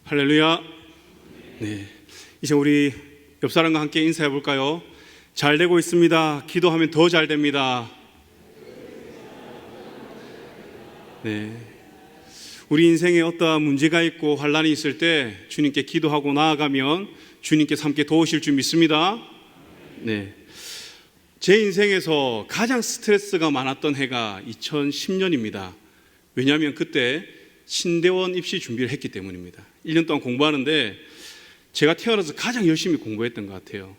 할렐루야. 네, 이제 우리 옆 사람과 함께 인사해 볼까요? 잘 되고 있습니다. 기도하면 더 잘 됩니다. 네, 우리 인생에 어떠한 문제가 있고 환란이 있을 때 주님께 기도하고 나아가면 주님께서 함께 도우실 줄 믿습니다. 네, 제 인생에서 가장 스트레스가 많았던 해가 2010년입니다. 왜냐하면 그때 신대원 입시 준비를 했기 때문입니다. 1년 동안 공부하는데 제가 태어나서 가장 열심히 공부했던 것 같아요.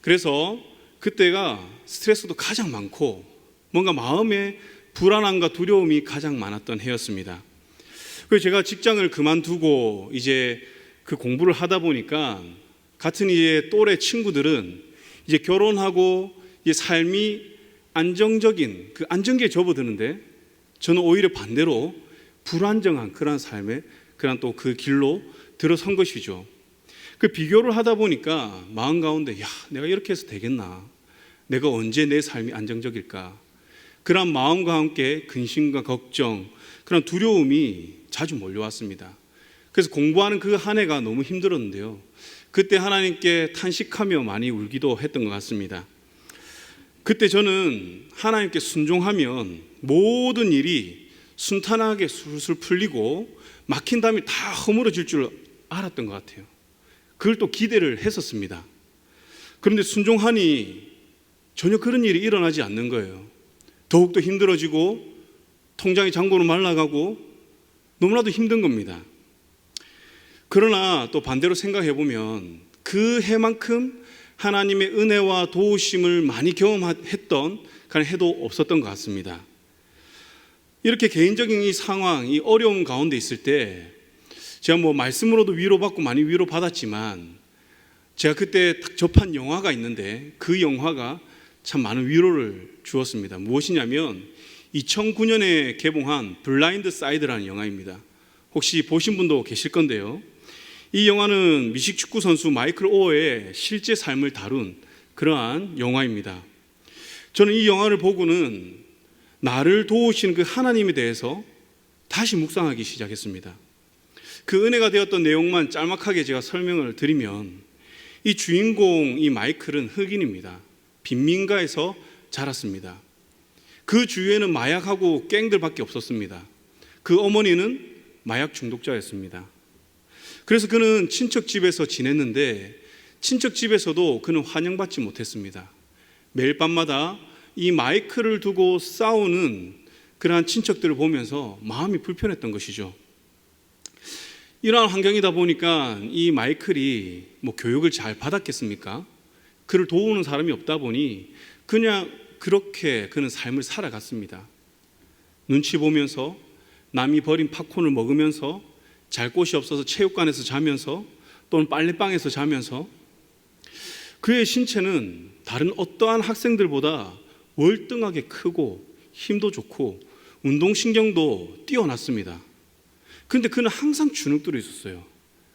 그래서 그때가 스트레스도 가장 많고 뭔가 마음에 불안함과 두려움이 가장 많았던 해였습니다. 그래서 제가 직장을 그만두고 이제 그 공부를 하다 보니까 같은 이제 또래 친구들은 이제 결혼하고 이제 삶이 안정적인 그 안정기에 접어드는데 저는 오히려 반대로 불안정한 그런 삶에 그런 또 그 길로 들어선 것이죠. 그 비교를 하다 보니까 마음 가운데 내가 이렇게 해서 되겠나? 내가 언제 내 삶이 안정적일까? 그런 마음과 함께 근심과 걱정, 그런 두려움이 자주 몰려왔습니다. 그래서 공부하는 그 한 해가 너무 힘들었는데요. 그때 하나님께 탄식하며 많이 울기도 했던 것 같습니다. 그때 저는 하나님께 순종하면 모든 일이 순탄하게 술술 풀리고 막힌 담이 다 허물어질 줄 알았던 것 같아요. 그걸 또 기대를 했었습니다. 그런데 순종하니 전혀 그런 일이 일어나지 않는 거예요. 더욱더 힘들어지고 통장의 잔고는 말라가고 너무나도 힘든 겁니다. 그러나 또 반대로 생각해 보면 그 해만큼 하나님의 은혜와 도우심을 많이 경험했던 그런 해도 없었던 것 같습니다. 이렇게 개인적인 이 상황, 이 어려움 가운데 있을 때 제가 말씀으로도 위로받고 많이 위로받았지만 제가 그때 딱 접한 영화가 있는데 그 영화가 참 많은 위로를 주었습니다. 무엇이냐면 2009년에 개봉한 블라인드 사이드라는 영화입니다. 혹시 보신 분도 계실 건데요. 이 영화는 미식축구 선수 마이클 오어의 실제 삶을 다룬 그러한 영화입니다. 저는 이 영화를 보고는 나를 도우시는 그 하나님에 대해서 다시 묵상하기 시작했습니다. 그 은혜가 되었던 내용만 짤막하게 제가 설명을 드리면 이 주인공 이 마이클은 흑인입니다. 빈민가에서 자랐습니다. 그 주위에는 마약하고 갱들밖에 없었습니다. 그 어머니는 마약 중독자였습니다. 그래서 그는 친척집에서 지냈는데 친척집에서도 그는 환영받지 못했습니다. 매일 밤마다 이 마이클을 두고 싸우는 그러한 친척들을 보면서 마음이 불편했던 것이죠. 이러한 환경이다 보니까 이 마이클이 교육을 잘 받았겠습니까? 그를 도우는 사람이 없다 보니 그냥 그렇게 그는 삶을 살아갔습니다. 눈치 보면서 남이 버린 팝콘을 먹으면서 잘 곳이 없어서 체육관에서 자면서 또는 빨래방에서 자면서 그의 신체는 다른 어떠한 학생들보다 월등하게 크고 힘도 좋고 운동신경도 뛰어났습니다. 그런데 그는 항상 주눅들어 있었어요.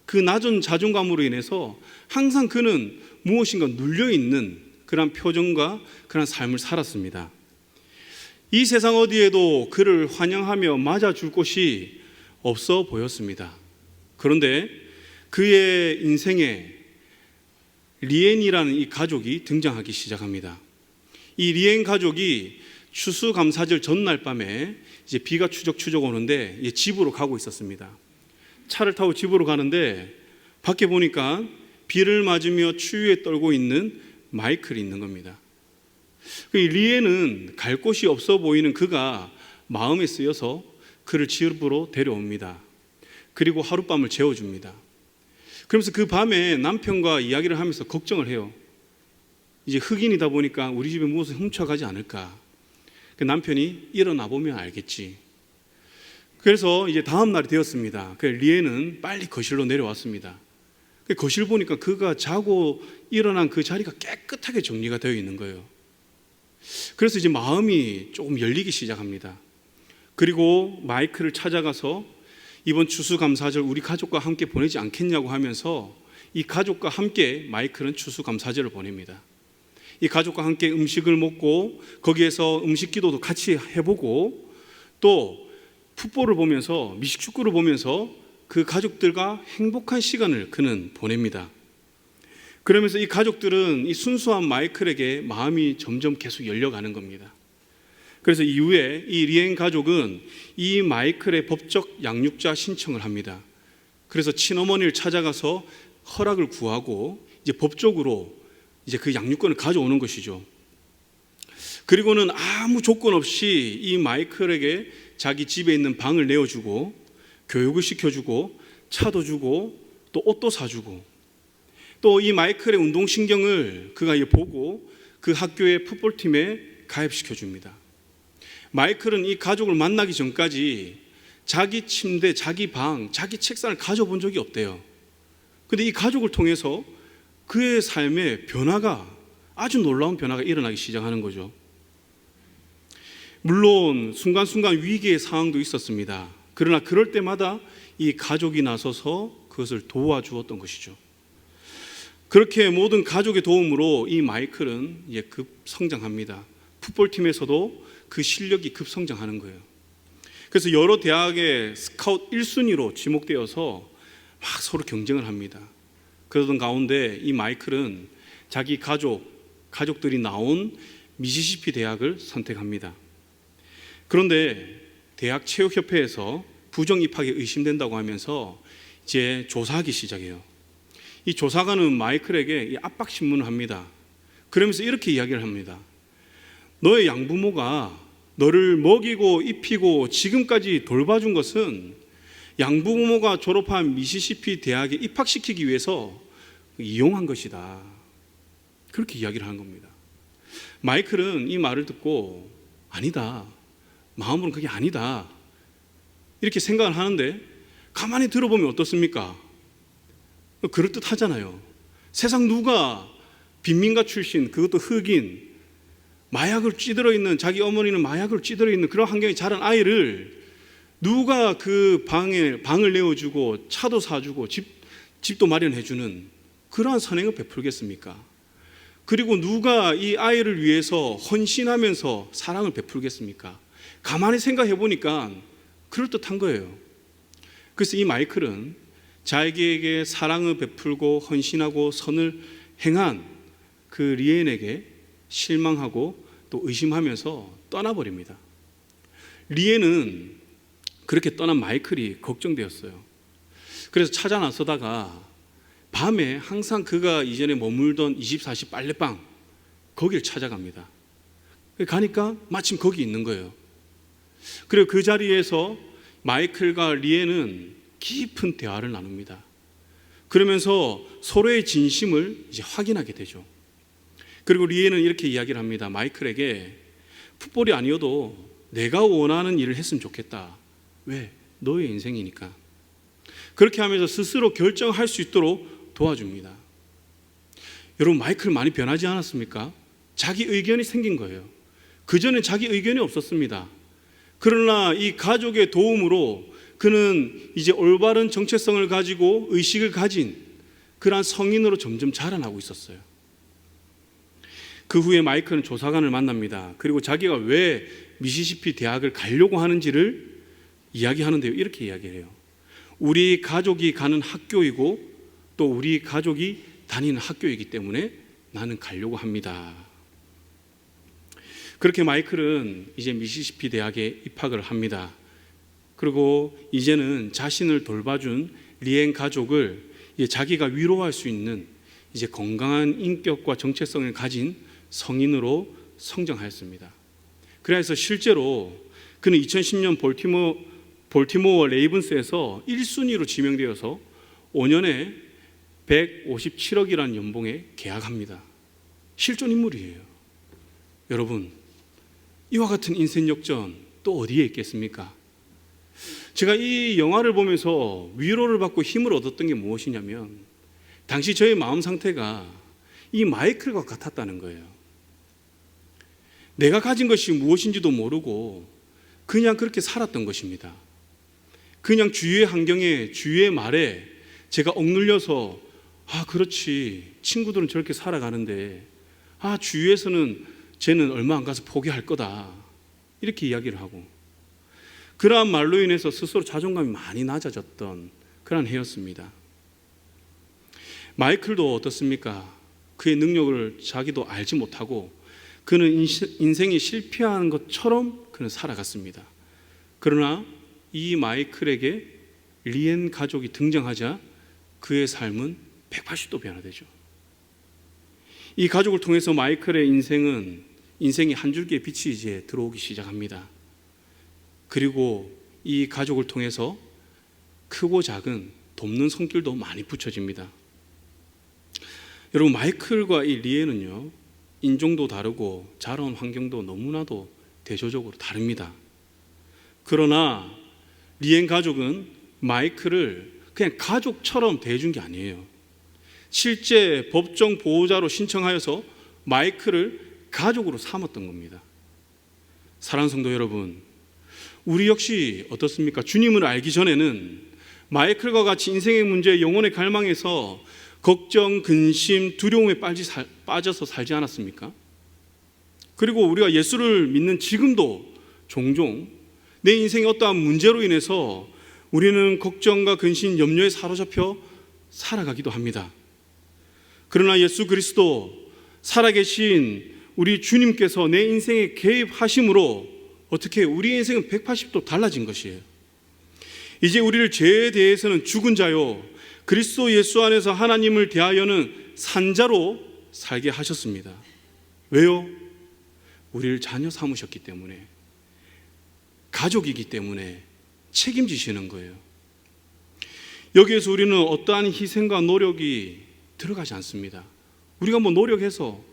그 낮은 자존감으로 인해서 항상 그는 무엇인가 눌려있는 그런 표정과 그런 삶을 살았습니다. 이 세상 어디에도 그를 환영하며 맞아줄 곳이 없어 보였습니다. 그런데 그의 인생에 리엔이라는 이 가족이 등장하기 시작합니다. 이 리엔 가족이 추수감사절 전날 밤에 이제 비가 추적추적 오는데 집으로 가고 있었습니다. 차를 타고 집으로 가는데 밖에 보니까 비를 맞으며 추위에 떨고 있는 마이클이 있는 겁니다. 리엔은 갈 곳이 없어 보이는 그가 마음에 쓰여서 그를 집으로 데려옵니다. 그리고 하룻밤을 재워줍니다. 그러면서 그 밤에 남편과 이야기를 하면서 걱정을 해요. 이제 흑인이다 보니까 우리 집에 무엇을 훔쳐가지 않을까. 그 남편이 일어나 보면 알겠지. 그래서 이제 다음 날이 되었습니다. 리엔은 빨리 거실로 내려왔습니다. 거실 보니까 그가 자고 일어난 그 자리가 깨끗하게 정리가 되어 있는 거예요. 그래서 이제 마음이 조금 열리기 시작합니다. 그리고 마이클을 찾아가서 이번 추수감사절 우리 가족과 함께 보내지 않겠냐고 하면서 이 가족과 함께 마이클은 추수감사절을 보냅니다. 이 가족과 함께 음식을 먹고 거기에서 음식 기도도 같이 해보고 또 풋볼을 보면서 미식축구를 보면서 그 가족들과 행복한 시간을 그는 보냅니다. 그러면서 이 가족들은 이 순수한 마이클에게 마음이 점점 계속 열려가는 겁니다. 그래서 이후에 이 리엔 가족은 이 마이클의 법적 양육자 신청을 합니다. 그래서 친어머니를 찾아가서 허락을 구하고 이제 법적으로 이제 그 양육권을 가져오는 것이죠. 그리고는 아무 조건 없이 이 마이클에게 자기 집에 있는 방을 내어주고 교육을 시켜주고 차도 주고 또 옷도 사주고 또 이 마이클의 운동신경을 그가 보고 그 학교의 풋볼팀에 가입시켜줍니다. 마이클은 이 가족을 만나기 전까지 자기 침대, 자기 방, 자기 책상을 가져본 적이 없대요. 그런데 이 가족을 통해서 그의 삶에 변화가, 아주 놀라운 변화가 일어나기 시작하는 거죠. 물론 순간순간 위기의 상황도 있었습니다. 그러나 그럴 때마다 이 가족이 나서서 그것을 도와주었던 것이죠. 그렇게 모든 가족의 도움으로 이 마이클은 이제 급성장합니다. 풋볼팀에서도 그 실력이 급성장하는 거예요. 그래서 여러 대학의 스카우트 1순위로 지목되어서 막 서로 경쟁을 합니다. 그러던 가운데 이 마이클은 자기 가족들이 나온 미시시피 대학을 선택합니다. 그런데 대학 체육협회에서 부정 입학이 의심된다고 하면서 이제 조사하기 시작해요. 이 조사관은 마이클에게 압박 신문을 합니다. 그러면서 이렇게 이야기를 합니다. 너의 양부모가 너를 먹이고 입히고 지금까지 돌봐준 것은 양부모가 졸업한 미시시피 대학에 입학시키기 위해서 이용한 것이다. 그렇게 이야기를 하는 겁니다. 마이클은 이 말을 듣고 아니다. 마음으로는 그게 아니다. 이렇게 생각을 하는데 가만히 들어보면 어떻습니까? 그럴듯하잖아요. 세상 누가 빈민가 출신, 그것도 흑인, 마약을 찌들어 있는, 자기 어머니는 마약을 찌들어 있는 그런 환경에 자란 아이를 누가 그 방을 내어주고 차도 사주고 집도 마련해주는 그러한 선행을 베풀겠습니까? 그리고 누가 이 아이를 위해서 헌신하면서 사랑을 베풀겠습니까? 가만히 생각해 보니까 그럴듯한 거예요. 그래서 이 마이클은 자기에게 사랑을 베풀고 헌신하고 선을 행한 그 리엔에게 실망하고 또 의심하면서 떠나버립니다. 리엔은 그렇게 떠난 마이클이 걱정되었어요. 그래서 찾아 나서다가 밤에 항상 그가 이전에 머물던 24시 빨래방 거기를 찾아갑니다. 가니까 마침 거기 있는 거예요. 그리고 그 자리에서 마이클과 리엔은 깊은 대화를 나눕니다. 그러면서 서로의 진심을 이제 확인하게 되죠. 그리고 리엔은 이렇게 이야기를 합니다. 마이클에게 풋볼이 아니어도 내가 원하는 일을 했으면 좋겠다. 왜? 너의 인생이니까. 그렇게 하면서 스스로 결정할 수 있도록 도와줍니다. 여러분, 마이클 많이 변하지 않았습니까? 자기 의견이 생긴 거예요. 그전엔 자기 의견이 없었습니다. 그러나 이 가족의 도움으로 그는 이제 올바른 정체성을 가지고 의식을 가진 그러한 성인으로 점점 자라나고 있었어요. 그 후에 마이클은 조사관을 만납니다. 그리고 자기가 왜 미시시피 대학을 가려고 하는지를 이야기하는데요. 이렇게 이야기해요. 우리 가족이 가는 학교이고 또 우리 가족이 다니는 학교이기 때문에 나는 가려고 합니다. 그렇게 마이클은 이제 미시시피 대학에 입학을 합니다. 그리고 이제는 자신을 돌봐준 리엔 가족을 이제 자기가 위로할 수 있는 이제 건강한 인격과 정체성을 가진 성인으로 성장하였습니다. 그래서 실제로 그는 2010년 볼티모어 레이븐스에서 1순위로 지명되어서 5년에 157억이라는 연봉에 계약합니다. 실존 인물이에요. 여러분, 이와 같은 인생 역전 또 어디에 있겠습니까? 제가 이 영화를 보면서 위로를 받고 힘을 얻었던 게 무엇이냐면 당시 저의 마음 상태가 이 마이클과 같았다는 거예요. 내가 가진 것이 무엇인지도 모르고 그냥 그렇게 살았던 것입니다. 그냥 주위의 환경에, 주위의 말에 제가 억눌려서 그렇지, 친구들은 저렇게 살아가는데 주위에서는 쟤는 얼마 안 가서 포기할 거다, 이렇게 이야기를 하고, 그러한 말로 인해서 스스로 자존감이 많이 낮아졌던 그런 해였습니다. 마이클도 어떻습니까? 그의 능력을 자기도 알지 못하고 그는 인생이 실패한 것처럼 그는 살아갔습니다. 그러나 이 마이클에게 리엔 가족이 등장하자 그의 삶은 180도 변화되죠. 이 가족을 통해서 마이클의 인생이 한 줄기의 빛이 이제 들어오기 시작합니다. 그리고 이 가족을 통해서 크고 작은 돕는 손길도 많이 붙여집니다. 여러분, 마이클과 이 리엔은요, 인종도 다르고 자라온 환경도 너무나도 대조적으로 다릅니다. 그러나 리엔 가족은 마이클을 그냥 가족처럼 대해준 게 아니에요. 실제 법정 보호자로 신청하여서 마이클을 가족으로 삼았던 겁니다. 사랑하는 성도 여러분, 우리 역시 어떻습니까? 주님을 알기 전에는 마이클과 같이 인생의 문제, 영혼의 갈망에서 걱정, 근심, 두려움에 빠져서 살지 않았습니까? 그리고 우리가 예수를 믿는 지금도 종종 내 인생의 어떠한 문제로 인해서 우리는 걱정과 근심, 염려에 사로잡혀 살아가기도 합니다. 그러나 예수 그리스도 살아계신 우리 주님께서 내 인생에 개입하심으로 어떻게 우리의 인생은 180도 달라진 것이에요. 이제 우리를 죄에 대해서는 죽은 자요, 그리스도 예수 안에서 하나님을 대하여는 산자로 살게 하셨습니다. 왜요? 우리를 자녀 삼으셨기 때문에, 가족이기 때문에 책임지시는 거예요. 여기에서 우리는 어떠한 희생과 노력이 들어가지 않습니다. 우리가 뭐 노력해서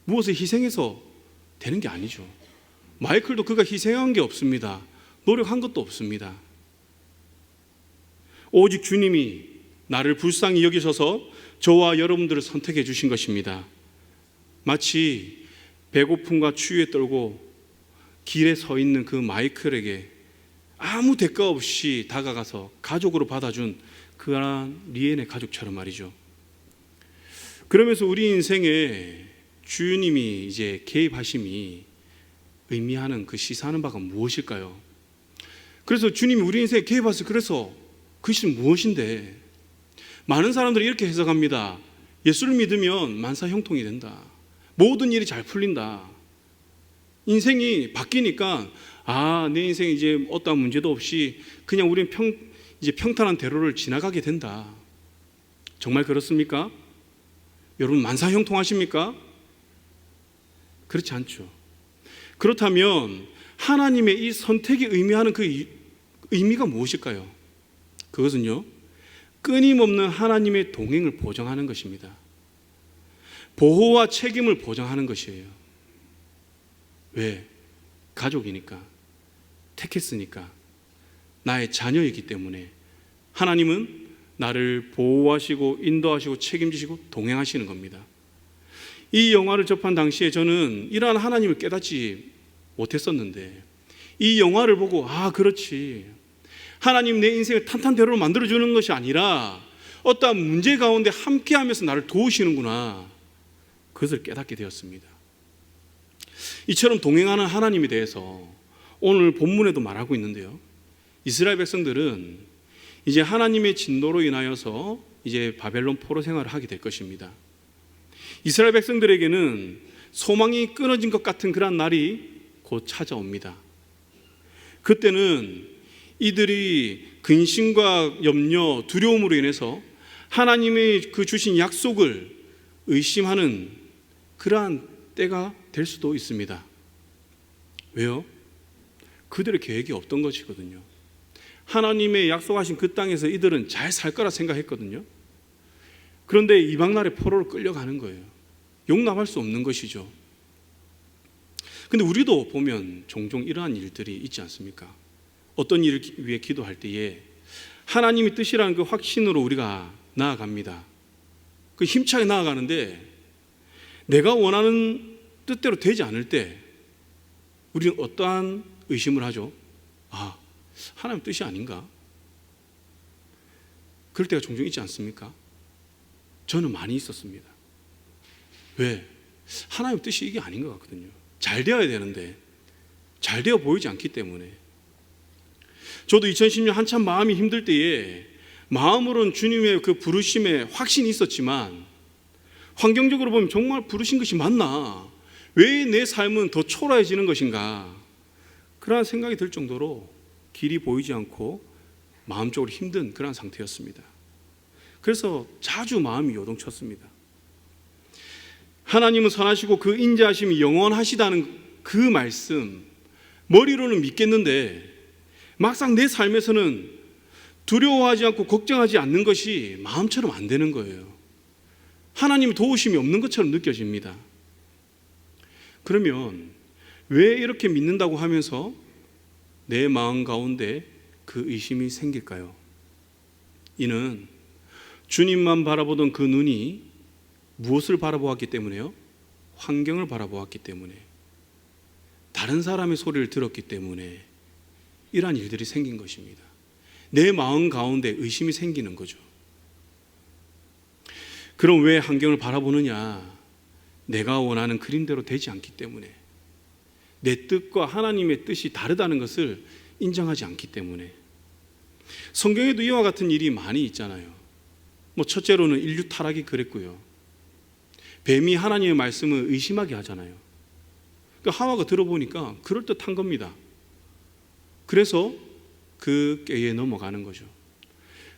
무엇을 희생해서 되는 게 아니죠. 마이클도 그가 희생한 게 없습니다. 노력한 것도 없습니다. 오직 주님이 나를 불쌍히 여기셔서 저와 여러분들을 선택해 주신 것입니다. 마치 배고픔과 추위에 떨고 길에 서 있는 그 마이클에게 아무 대가 없이 다가가서 가족으로 받아준 그런 리엔의 가족처럼 말이죠. 그러면서 우리 인생에 주님이 이제 개입하심이 의미하는 그 시사하는 바가 무엇일까요? 그래서 주님이 우리 인생에 개입하셔서 그래서 그것이 무엇인데, 많은 사람들이 이렇게 해석합니다. 예수를 믿으면 만사형통이 된다. 모든 일이 잘 풀린다. 인생이 바뀌니까 내 인생에 이제 어떠한 문제도 없이 그냥 우리는 이제 평탄한 대로를 지나가게 된다. 정말 그렇습니까? 여러분, 만사형통하십니까? 그렇지 않죠. 그렇다면 하나님의 이 선택이 의미하는 그 의미가 무엇일까요? 그것은요, 끊임없는 하나님의 동행을 보장하는 것입니다. 보호와 책임을 보장하는 것이에요. 왜? 가족이니까, 택했으니까, 나의 자녀이기 때문에 하나님은 나를 보호하시고 인도하시고 책임지시고 동행하시는 겁니다. 이 영화를 접한 당시에 저는 이러한 하나님을 깨닫지 못했었는데, 이 영화를 보고 그렇지, 하나님 내 인생을 탄탄대로로 만들어주는 것이 아니라 어떠한 문제 가운데 함께하면서 나를 도우시는구나, 그것을 깨닫게 되었습니다. 이처럼 동행하는 하나님에 대해서 오늘 본문에도 말하고 있는데요, 이스라엘 백성들은 이제 하나님의 진노로 인하여서 이제 바벨론 포로 생활을 하게 될 것입니다. 이스라엘 백성들에게는 소망이 끊어진 것 같은 그런 날이 곧 찾아옵니다. 그때는 이들이 근심과 염려, 두려움으로 인해서 하나님의 그 주신 약속을 의심하는 그러한 때가 될 수도 있습니다. 왜요? 그들의 계획이 없던 것이거든요. 하나님의 약속하신 그 땅에서 이들은 잘 살 거라 생각했거든요. 그런데 이방 나라의 포로로 끌려가는 거예요. 용납할 수 없는 것이죠. 근데 우리도 보면 종종 이러한 일들이 있지 않습니까? 어떤 일을 위해 기도할 때에 하나님의 뜻이라는 그 확신으로 우리가 나아갑니다. 그 힘차게 나아가는데 내가 원하는 뜻대로 되지 않을 때 우리는 어떠한 의심을 하죠? 하나님 뜻이 아닌가? 그럴 때가 종종 있지 않습니까? 저는 많이 있었습니다. 왜? 하나님 뜻이 이게 아닌 것 같거든요. 잘 되어야 되는데 잘 되어 보이지 않기 때문에. 저도 2010년 한참 마음이 힘들 때에 마음으로는 주님의 그 부르심에 확신이 있었지만 환경적으로 보면 정말 부르신 것이 맞나? 왜 내 삶은 더 초라해지는 것인가? 그러한 생각이 들 정도로 길이 보이지 않고 마음적으로 힘든 그런 상태였습니다. 그래서 자주 마음이 요동쳤습니다. 하나님은 선하시고 그 인자하심이 영원하시다는 그 말씀, 머리로는 믿겠는데 막상 내 삶에서는 두려워하지 않고 걱정하지 않는 것이 마음처럼 안 되는 거예요. 하나님의 도우심이 없는 것처럼 느껴집니다. 그러면 왜 이렇게 믿는다고 하면서 내 마음 가운데 그 의심이 생길까요? 이는 주님만 바라보던 그 눈이 무엇을 바라보았기 때문에요? 환경을 바라보았기 때문에, 다른 사람의 소리를 들었기 때문에 이러한 일들이 생긴 것입니다. 내 마음 가운데 의심이 생기는 거죠. 그럼 왜 환경을 바라보느냐? 내가 원하는 그림대로 되지 않기 때문에, 내 뜻과 하나님의 뜻이 다르다는 것을 인정하지 않기 때문에. 성경에도 이와 같은 일이 많이 있잖아요. 첫째로는 인류 타락이 그랬고요. 뱀이 하나님의 말씀을 의심하게 하잖아요. 그러니까 하와가 들어보니까 그럴듯한 겁니다. 그래서 그 꾀에 넘어가는 거죠.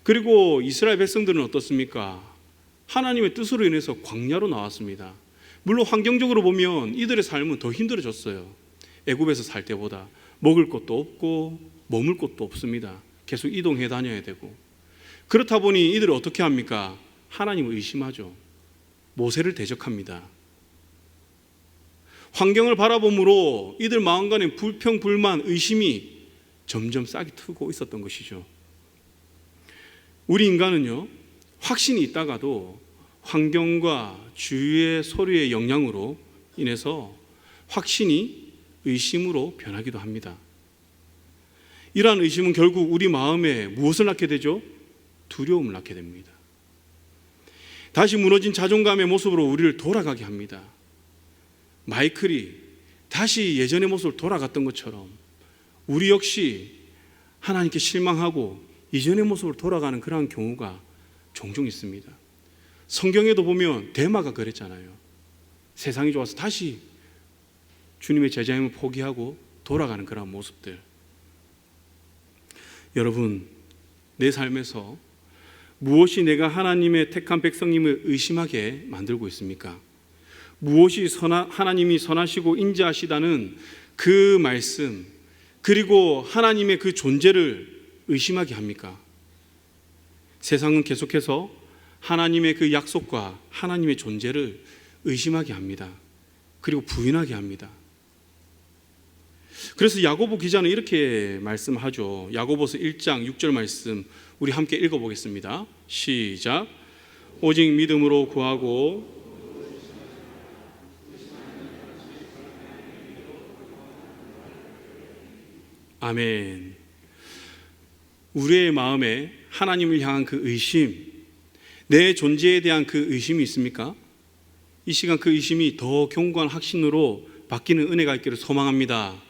그리고 이스라엘 백성들은 어떻습니까? 하나님의 뜻으로 인해서 광야로 나왔습니다. 물론 환경적으로 보면 이들의 삶은 더 힘들어졌어요. 애굽에서 살 때보다 먹을 것도 없고 머물 곳도 없습니다. 계속 이동해 다녀야 되고. 그렇다 보니 이들이 어떻게 합니까? 하나님을 의심하죠. 모세를 대적합니다. 환경을 바라봄으로 이들 마음 간에 불평, 불만, 의심이 점점 싹이 트고 있었던 것이죠. 우리 인간은요, 확신이 있다가도 환경과 주위의 소리의 영향으로 인해서 확신이 의심으로 변하기도 합니다. 이러한 의심은 결국 우리 마음에 무엇을 낳게 되죠? 두려움을 낳게 됩니다. 다시 무너진 자존감의 모습으로 우리를 돌아가게 합니다. 마이클이 다시 예전의 모습으로 돌아갔던 것처럼 우리 역시 하나님께 실망하고 이전의 모습으로 돌아가는 그러한 경우가 종종 있습니다. 성경에도 보면 데마가 그랬잖아요. 세상이 좋아서 다시 주님의 제자임을 포기하고 돌아가는 그러한 모습들. 여러분, 내 삶에서 무엇이 내가 하나님의 택한 백성님을 의심하게 만들고 있습니까? 무엇이 하나님이 선하시고 인자하시다는 그 말씀, 그리고 하나님의 그 존재를 의심하게 합니까? 세상은 계속해서 하나님의 그 약속과 하나님의 존재를 의심하게 합니다. 그리고 부인하게 합니다. 그래서 야고보 기자는 이렇게 말씀하죠. 야고보서 1장 6절 말씀 우리 함께 읽어보겠습니다. 시작. 오직 믿음으로 구하고 아멘. 우리의 마음에 하나님을 향한 그 의심, 내 존재에 대한 그 의심이 있습니까? 이 시간 그 의심이 더 견고한 확신으로 바뀌는 은혜가 있기를 소망합니다.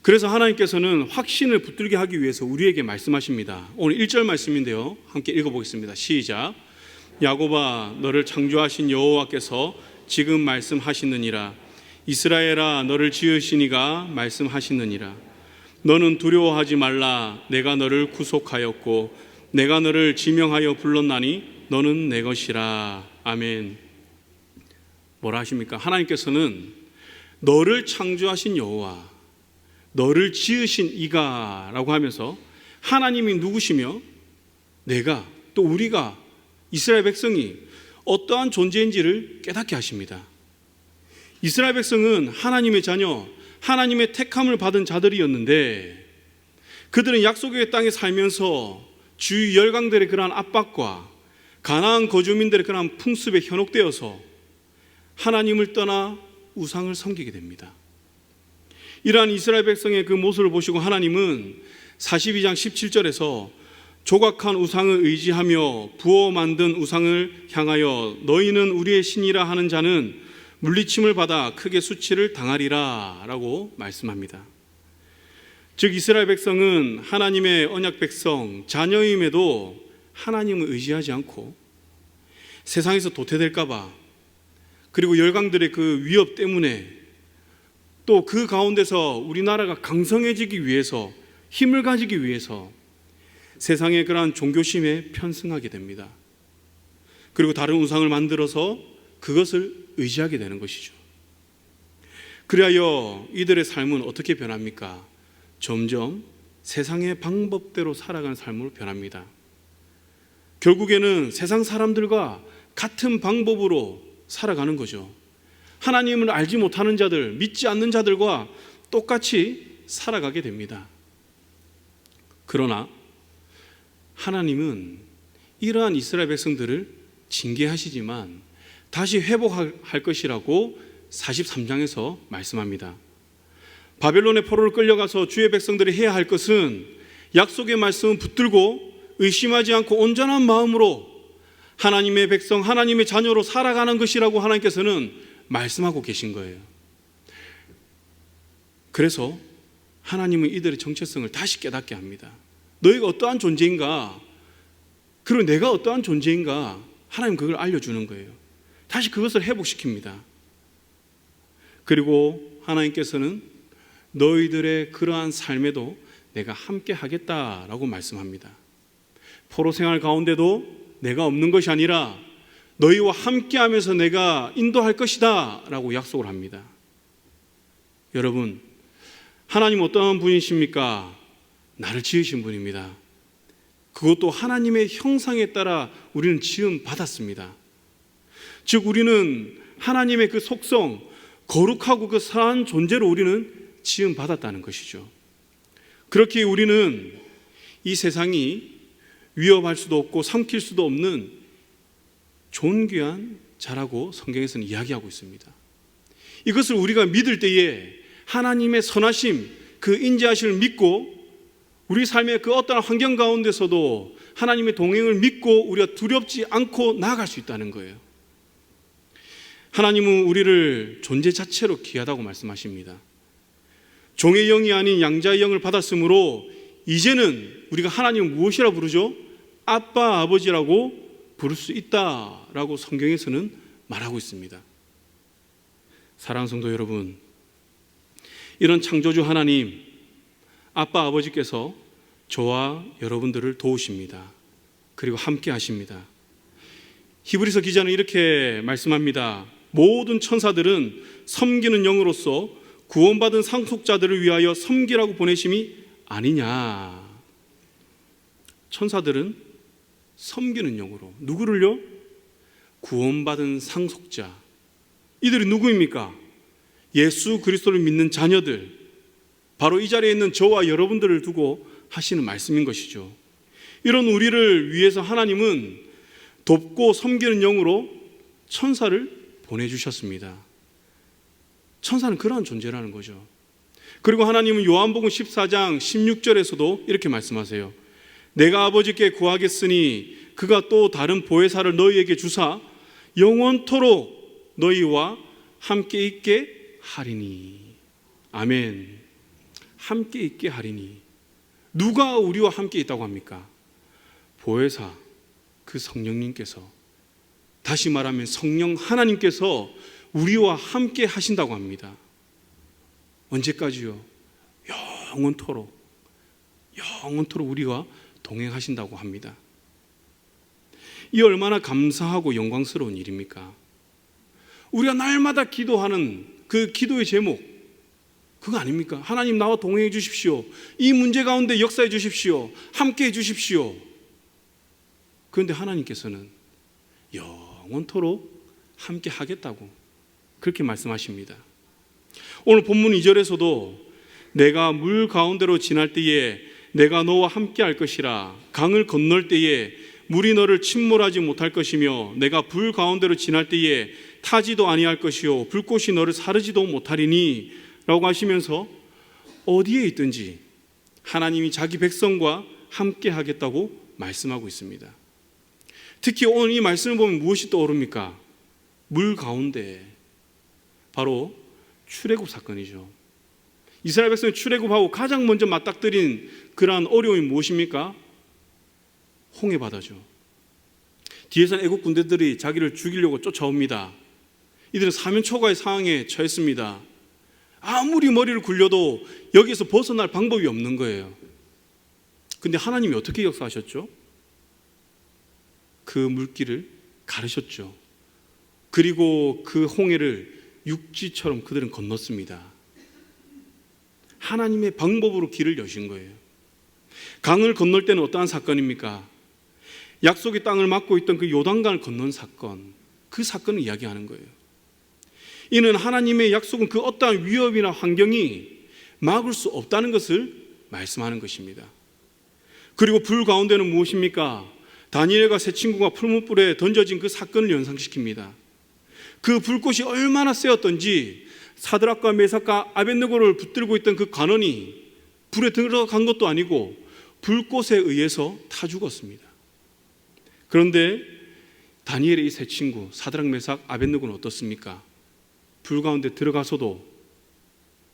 그래서 하나님께서는 확신을 붙들게 하기 위해서 우리에게 말씀하십니다. 오늘 1절 말씀인데요, 함께 읽어보겠습니다. 시작. 야곱아, 너를 창조하신 여호와께서 지금 말씀하시느니라. 이스라엘아, 너를 지으신 이가 말씀하시느니라. 너는 두려워하지 말라. 내가 너를 구속하였고 내가 너를 지명하여 불렀나니 너는 내 것이라. 아멘. 뭐라 하십니까? 하나님께서는 너를 창조하신 여호와, 너를 지으신 이가 라고 하면서 하나님이 누구시며 내가 또 우리가 이스라엘 백성이 어떠한 존재인지를 깨닫게 하십니다. 이스라엘 백성은 하나님의 자녀, 하나님의 택함을 받은 자들이었는데 그들은 약속의 땅에 살면서 주위 열강들의 그러한 압박과 가나안 거주민들의 그러한 풍습에 현혹되어서 하나님을 떠나 우상을 섬기게 됩니다. 이러한 이스라엘 백성의 그 모습을 보시고 하나님은 42장 17절에서 조각한 우상을 의지하며 부어 만든 우상을 향하여 너희는 우리의 신이라 하는 자는 물리침을 받아 크게 수치를 당하리라 라고 말씀합니다. 즉 이스라엘 백성은 하나님의 언약 백성, 자녀임에도 하나님을 의지하지 않고 세상에서 도태될까 봐, 그리고 열강들의 그 위협 때문에, 또 그 가운데서 우리나라가 강성해지기 위해서, 힘을 가지기 위해서 세상의 그러한 종교심에 편승하게 됩니다. 그리고 다른 우상을 만들어서 그것을 의지하게 되는 것이죠. 그리하여 이들의 삶은 어떻게 변합니까? 점점 세상의 방법대로 살아가는 삶으로 변합니다. 결국에는 세상 사람들과 같은 방법으로 살아가는 거죠. 하나님을 알지 못하는 자들, 믿지 않는 자들과 똑같이 살아가게 됩니다. 그러나 하나님은 이러한 이스라엘 백성들을 징계하시지만 다시 회복할 것이라고 43장에서 말씀합니다. 바벨론의 포로를 끌려가서 주의 백성들이 해야 할 것은 약속의 말씀을 붙들고 의심하지 않고 온전한 마음으로 하나님의 백성, 하나님의 자녀로 살아가는 것이라고 하나님께서는 말씀하고 계신 거예요. 그래서 하나님은 이들의 정체성을 다시 깨닫게 합니다. 너희가 어떠한 존재인가, 그리고 내가 어떠한 존재인가, 하나님 그걸 알려주는 거예요. 다시 그것을 회복시킵니다. 그리고 하나님께서는 너희들의 그러한 삶에도 내가 함께 하겠다라고 말씀합니다. 포로 생활 가운데도 내가 없는 것이 아니라 너희와 함께 하면서 내가 인도할 것이다 라고 약속을 합니다. 여러분, 하나님 어떠한 분이십니까? 나를 지으신 분입니다. 그것도 하나님의 형상에 따라 우리는 지음 받았습니다. 즉 우리는 하나님의 그 속성, 거룩하고 그 선한 존재로 우리는 지음 받았다는 것이죠. 그렇게 우리는 이 세상이 위협할 수도 없고 삼킬 수도 없는 존귀한 자라고 성경에서는 이야기하고 있습니다. 이것을 우리가 믿을 때에 하나님의 선하심, 그 인자하심을 믿고 우리 삶의 그 어떤 환경 가운데서도 하나님의 동행을 믿고 우리가 두렵지 않고 나아갈 수 있다는 거예요. 하나님은 우리를 존재 자체로 귀하다고 말씀하십니다. 종의 영이 아닌 양자의 영을 받았으므로 이제는 우리가 하나님을 무엇이라 부르죠? 아빠, 아버지라고 부를 수 있다라고 성경에서는 말하고 있습니다. 사랑하는 성도 여러분, 이런 창조주 하나님, 아빠, 아버지께서 저와 여러분들을 도우십니다. 그리고 함께 하십니다. 히브리서 기자는 이렇게 말씀합니다. 모든 천사들은 섬기는 영으로서 구원받은 상속자들을 위하여 섬기라고 보내심이 아니냐. 천사들은 섬기는 영으로, 누구를요? 구원받은 상속자. 이들이 누구입니까? 예수 그리스도를 믿는 자녀들, 바로 이 자리에 있는 저와 여러분들을 두고 하시는 말씀인 것이죠. 이런 우리를 위해서 하나님은 돕고 섬기는 영으로 천사를 보내주셨습니다. 천사는 그러한 존재라는 거죠. 그리고 하나님은 요한복음 14장 16절에서도 이렇게 말씀하세요. 내가 아버지께 구하겠으니 그가 또 다른 보혜사를 너희에게 주사 영원토록 너희와 함께 있게 하리니. 아멘. 함께 있게 하리니. 누가 우리와 함께 있다고 합니까? 보혜사, 그 성령님께서, 다시 말하면 성령 하나님께서 우리와 함께 하신다고 합니다. 언제까지요? 영원토록, 영원토록 우리와 동행하신다고 합니다. 이 얼마나 감사하고 영광스러운 일입니까? 우리가 날마다 기도하는 그 기도의 제목, 그거 아닙니까? 하나님 나와 동행해 주십시오. 이 문제 가운데 역사해 주십시오. 함께 해 주십시오. 그런데 하나님께서는 영원토록 함께 하겠다고 그렇게 말씀하십니다. 오늘 본문 2절에서도 내가 물 가운데로 지날 때에 내가 너와 함께 할 것이라. 강을 건널 때에 물이 너를 침몰하지 못할 것이며 내가 불 가운데로 지날 때에 타지도 아니할 것이요 불꽃이 너를 사르지도 못하리니 라고 하시면서 어디에 있든지 하나님이 자기 백성과 함께 하겠다고 말씀하고 있습니다. 특히 오늘 이 말씀을 보면 무엇이 떠오릅니까? 물 가운데, 바로 출애굽 사건이죠. 이스라엘 백성이 출애굽하고 가장 먼저 맞닥뜨린 그러한 어려움이 무엇입니까? 홍해 바다죠. 뒤에서는 애국 군대들이 자기를 죽이려고 쫓아옵니다. 이들은 사면초가의 상황에 처했습니다. 아무리 머리를 굴려도 여기서 벗어날 방법이 없는 거예요. 근데 하나님이 어떻게 역사하셨죠? 그 물길을 가르셨죠. 그리고 그 홍해를 육지처럼 그들은 건넜습니다. 하나님의 방법으로 길을 여신 거예요. 강을 건널 때는 어떠한 사건입니까? 약속의 땅을 맡고 있던 그 요단강을 건넌 사건, 그 사건을 이야기하는 거예요. 이는 하나님의 약속은 그 어떠한 위협이나 환경이 막을 수 없다는 것을 말씀하는 것입니다. 그리고 불 가운데는 무엇입니까? 다니엘과 세 친구가 풀무불에 던져진 그 사건을 연상시킵니다. 그 불꽃이 얼마나 세었던지 사드락과 메삭과 아벳느고를 붙들고 있던 그 간원이 불에 들어간 것도 아니고 불꽃에 의해서 타 죽었습니다. 그런데 다니엘의 이 세 친구 사드락, 메삭, 아벳느고는 어떻습니까? 불 가운데 들어가서도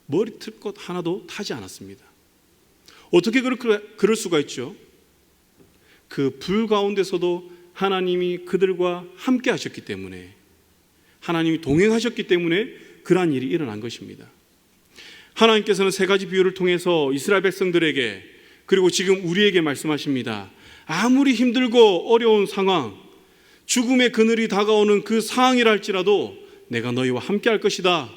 머리털 것 하나도 타지 않았습니다. 어떻게 그럴 수가 있죠? 그 불 가운데서도 하나님이 그들과 함께 하셨기 때문에, 하나님이 동행하셨기 때문에 그러한 일이 일어난 것입니다. 하나님께서는 세 가지 비유를 통해서 이스라엘 백성들에게, 그리고 지금 우리에게 말씀하십니다. 아무리 힘들고 어려운 상황, 죽음의 그늘이 다가오는 그 상황이라 할지라도 내가 너희와 함께 할 것이다.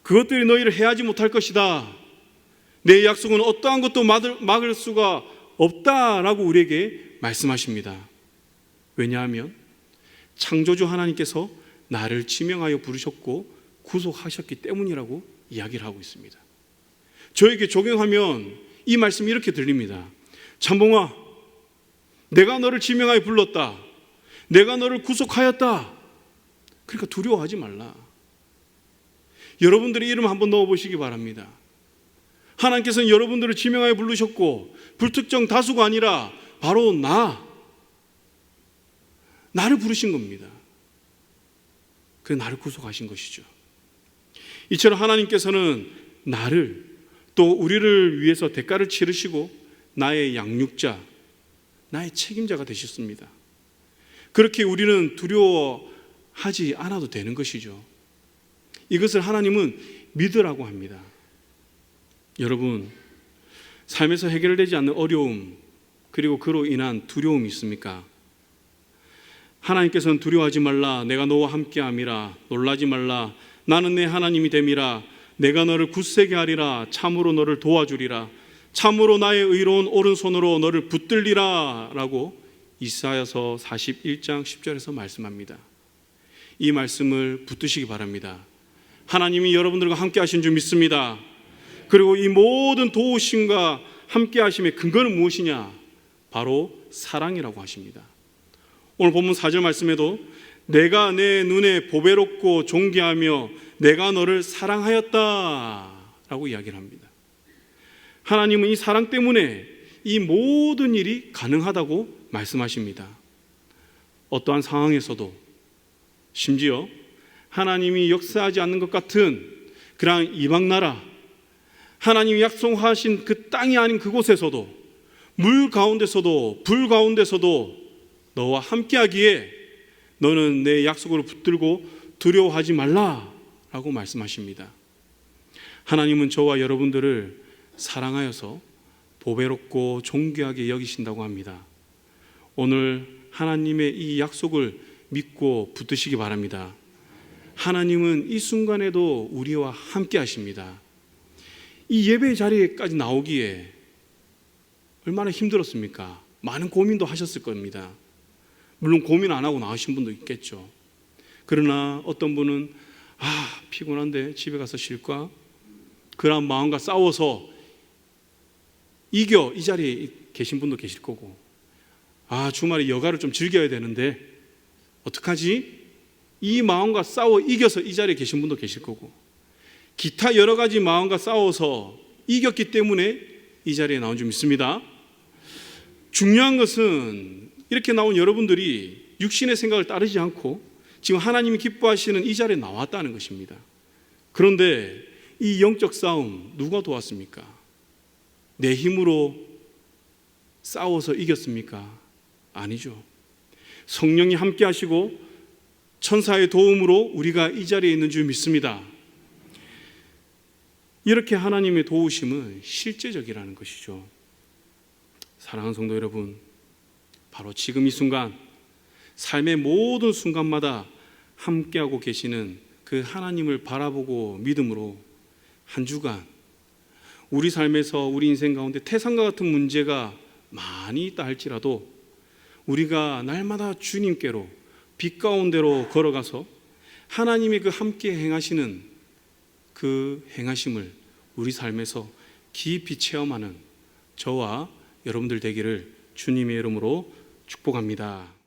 그것들이 너희를 해하지 못할 것이다. 내 약속은 어떠한 것도 막을 수가 없다라고 우리에게 말씀하십니다. 왜냐하면 창조주 하나님께서 나를 지명하여 부르셨고 구속하셨기 때문이라고 이야기를 하고 있습니다. 저에게 적용하면 이 말씀이 이렇게 들립니다. 찬봉아, 내가 너를 지명하여 불렀다. 내가 너를 구속하였다. 그러니까 두려워하지 말라. 여러분들의 이름 한번 넣어보시기 바랍니다. 하나님께서는 여러분들을 지명하여 부르셨고 불특정 다수가 아니라 바로 나를 부르신 겁니다. 그래서 나를 구속하신 것이죠. 이처럼 하나님께서는 나를, 또 우리를 위해서 대가를 치르시고 나의 양육자, 나의 책임자가 되셨습니다. 그렇게 우리는 두려워하지 않아도 되는 것이죠. 이것을 하나님은 믿으라고 합니다. 여러분, 삶에서 해결되지 않는 어려움, 그리고 그로 인한 두려움이 있습니까? 하나님께서는 두려워하지 말라, 내가 너와 함께함이라, 놀라지 말라, 나는 내 하나님이 됨이라, 내가 너를 굳세게 하리라, 참으로 너를 도와주리라, 참으로 나의 의로운 오른손으로 너를 붙들리라 라고 이사야서 41장 10절에서 말씀합니다. 이 말씀을 붙드시기 바랍니다. 하나님이 여러분들과 함께 하신 줄 믿습니다. 그리고 이 모든 도우심과 함께 하심의 근거는 무엇이냐? 바로 사랑이라고 하십니다. 오늘 본문 4절 말씀에도 내가 내 눈에 보배롭고 존귀하며 내가 너를 사랑하였다 라고 이야기를 합니다. 하나님은 이 사랑 때문에 이 모든 일이 가능하다고 말씀하십니다. 어떠한 상황에서도, 심지어 하나님이 역사하지 않는 것 같은 그러한 이방 나라, 하나님이 약속하신 그 땅이 아닌 그곳에서도, 물 가운데서도 불 가운데서도 너와 함께하기에 너는 내 약속을 붙들고 두려워하지 말라라고 말씀하십니다. 하나님은 저와 여러분들을 사랑하여서 보배롭고 존귀하게 여기신다고 합니다. 오늘 하나님의 이 약속을 믿고 붙드시기 바랍니다. 하나님은 이 순간에도 우리와 함께 하십니다. 이 예배 자리에까지 나오기에 얼마나 힘들었습니까? 많은 고민도 하셨을 겁니다. 물론 고민 안 하고 나오신 분도 있겠죠. 그러나 어떤 분은 피곤한데 집에 가서 쉴까? 그런 마음과 싸워서 이겨 이 자리에 계신 분도 계실 거고, 주말에 여가를 좀 즐겨야 되는데 어떡하지? 이 마음과 싸워 이겨서 이 자리에 계신 분도 계실 거고, 기타 여러 가지 마음과 싸워서 이겼기 때문에 이 자리에 나온 줄 믿습니다. 중요한 것은 이렇게 나온 여러분들이 육신의 생각을 따르지 않고 지금 하나님이 기뻐하시는 이 자리에 나왔다는 것입니다. 그런데 이 영적 싸움 누가 도왔습니까? 내 힘으로 싸워서 이겼습니까? 아니죠. 성령이 함께 하시고 천사의 도움으로 우리가 이 자리에 있는 줄 믿습니다. 이렇게 하나님의 도우심은 실제적이라는 것이죠. 사랑하는 성도 여러분, 바로 지금 이 순간, 삶의 모든 순간마다 함께하고 계시는 그 하나님을 바라보고 믿음으로 한 주간 우리 삶에서 우리 인생 가운데 태산과 같은 문제가 많이 있다 할지라도 우리가 날마다 주님께로 빛 가운데로 걸어가서 하나님이 그 함께 행하시는 그 행하심을 우리 삶에서 깊이 체험하는 저와 여러분들 되기를 주님의 이름으로 축복합니다.